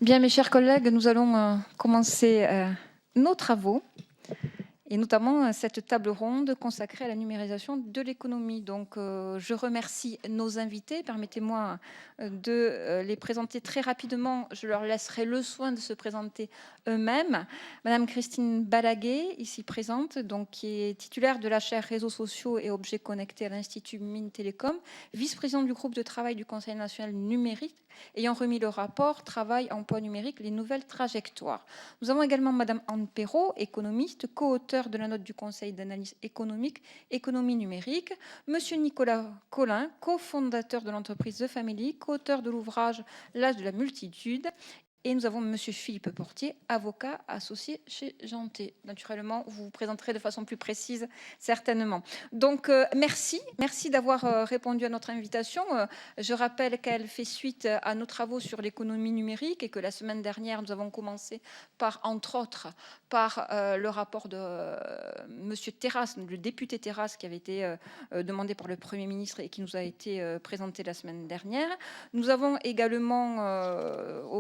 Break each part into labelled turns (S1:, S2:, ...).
S1: Bien, mes chers collègues, nous allons commencer nos travaux et notamment cette table ronde consacrée à la numérisation de l'économie. Donc, je remercie nos invités. Permettez-moi de les présenter très rapidement. Je leur laisserai le soin de se présenter eux-mêmes. Madame Christine Balaguet, ici présente, donc, qui est titulaire de la chaire Réseaux sociaux et objets connectés à l'Institut Mines Télécom, vice-présidente du groupe de travail du Conseil national numérique, ayant remis le rapport Travail, emploi numérique, les nouvelles trajectoires. Nous avons également Madame Anne Perrault, économiste, co-auteur de la note du Conseil d'analyse économique, économie numérique. Monsieur Nicolas Collin, cofondateur de l'entreprise The Family, co-auteur de l'ouvrage L'âge de la multitude. Et nous avons Monsieur Philippe Portier, avocat associé chez Janté. Naturellement, vous vous présenterez de façon plus précise, certainement. Donc, merci d'avoir répondu à notre invitation. Je rappelle qu'elle fait suite à nos travaux sur l'économie numérique et que la semaine dernière, nous avons commencé par, entre autres, par le rapport de Monsieur Terrasse, le député Terrasse, qui avait été demandé par le Premier ministre et qui nous a été présenté la semaine dernière. Nous avons également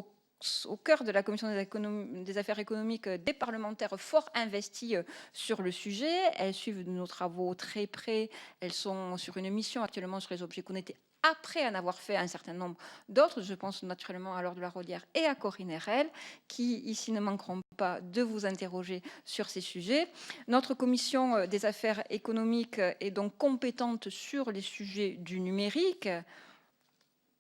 S1: au cœur de la commission des affaires économiques des parlementaires fort investis sur le sujet. Elles suivent nos travaux très près. Elles sont sur une mission actuellement sur les objets connectés après en avoir fait un certain nombre d'autres. Je pense naturellement à Laure de la Rodière et à Corinne Herel, qui ici ne manqueront pas de vous interroger sur ces sujets. Notre commission des affaires économiques est donc compétente sur les sujets du numérique,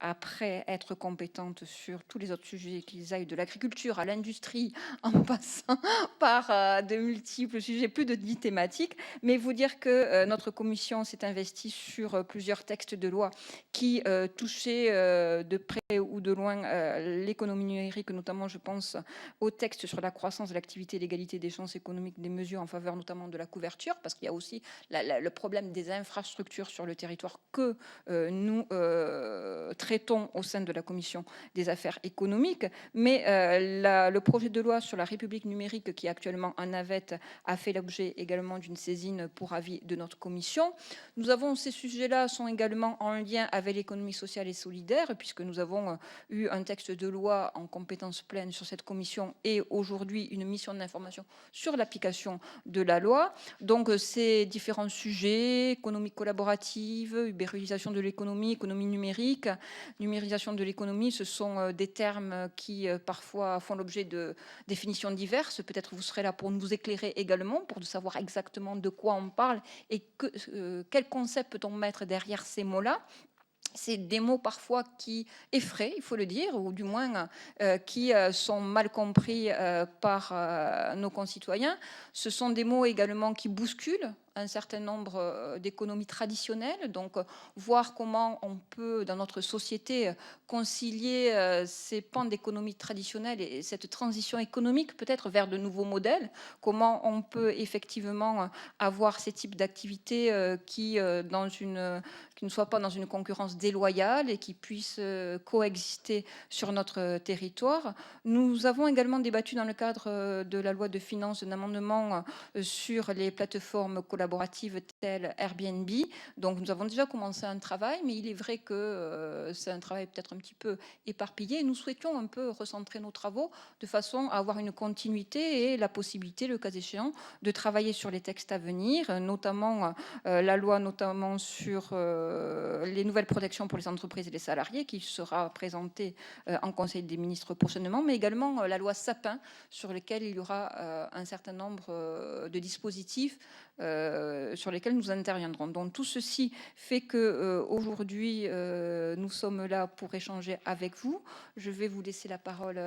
S1: après être compétente sur tous les autres sujets, qu'ils aillent de l'agriculture à l'industrie, en passant par de multiples sujets, plus de 10 thématiques. Mais vous dire que notre commission s'est investie sur plusieurs textes de loi qui touchaient de près ou de loin l'économie numérique, notamment je pense au texte sur la croissance de l'activité et l'égalité des chances économiques, des mesures en faveur notamment de la couverture, parce qu'il y a aussi le problème des infrastructures sur le territoire que nous traitons au sein de la commission des affaires économiques, mais le projet de loi sur la République numérique qui est actuellement en navette a fait l'objet également d'une saisine pour avis de notre commission. Nous avons ces sujets-là sont également en lien avec l'économie sociale et solidaire, puisque nous avons eu un texte de loi en compétence pleine sur cette commission et aujourd'hui une mission d'information sur l'application de la loi. Donc ces différents sujets, économie collaborative, ubérisation de l'économie, économie numérique, numérisation de l'économie, ce sont des termes qui parfois font l'objet de définitions diverses. Peut-être vous serez là pour nous éclairer également, pour savoir exactement de quoi on parle et quel concept peut-on mettre derrière ces mots-là. C'est des mots parfois qui effraient, il faut le dire, ou du moins qui sont mal compris par nos concitoyens. Ce sont des mots également qui bousculent un certain nombre d'économies traditionnelles, donc voir comment on peut, dans notre société, concilier ces pans d'économie traditionnelle et cette transition économique peut-être vers de nouveaux modèles, comment on peut effectivement avoir ces types d'activités qui ne soient pas dans une concurrence déloyale et qui puissent coexister sur notre territoire. Nous avons également débattu dans le cadre de la loi de finances un amendement sur les plateformes collaboratives telles Airbnb. Donc nous avons déjà commencé un travail, mais il est vrai que c'est un travail peut-être un petit peu éparpillé. Nous souhaitions un peu recentrer nos travaux de façon à avoir une continuité et la possibilité, le cas échéant, de travailler sur les textes à venir, notamment la loi notamment sur les nouvelles protections pour les entreprises et les salariés qui sera présentée en Conseil des ministres prochainement, mais également la loi Sapin sur lequel il y aura un certain nombre de dispositifs sur lesquels nous interviendrons. Donc tout ceci fait que aujourd'hui nous sommes là pour échanger avec vous. Je vais vous laisser la parole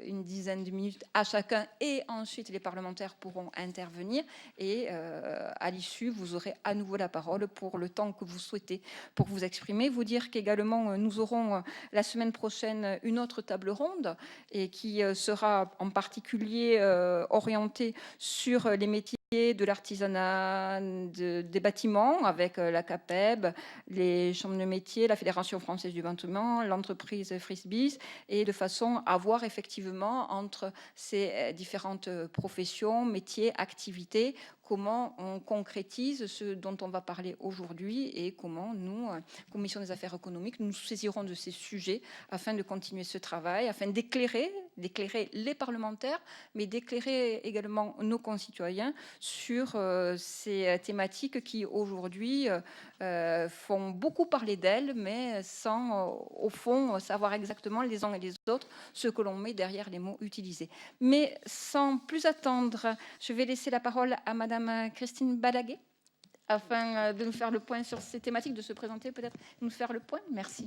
S1: une dizaine de minutes à chacun et ensuite les parlementaires pourront intervenir et à l'issue vous aurez à nouveau la parole pour le temps que vous souhaitez pour vous exprimer. Vous dire qu'également nous aurons la semaine prochaine une autre table ronde et qui sera en particulier orientée sur les métiers de l'artisanat, des bâtiments avec la CAPEB, les chambres de métiers, la Fédération française du bâtiment, l'entreprise Frisbis, et de façon à voir effectivement entre ces différentes professions, métiers, activités, comment on concrétise ce dont on va parler aujourd'hui et comment nous, Commission des affaires économiques, nous saisirons de ces sujets afin de continuer ce travail, afin d'éclairer les parlementaires, mais d'éclairer également nos concitoyens sur ces thématiques qui aujourd'hui font beaucoup parler d'elles, mais sans au fond savoir exactement les uns et les autres ce que l'on met derrière les mots utilisés. Mais sans plus attendre, je vais laisser la parole à Madame Christine Balaguet afin de nous faire le point sur ces thématiques, de se présenter peut-être, nous faire le point. Merci.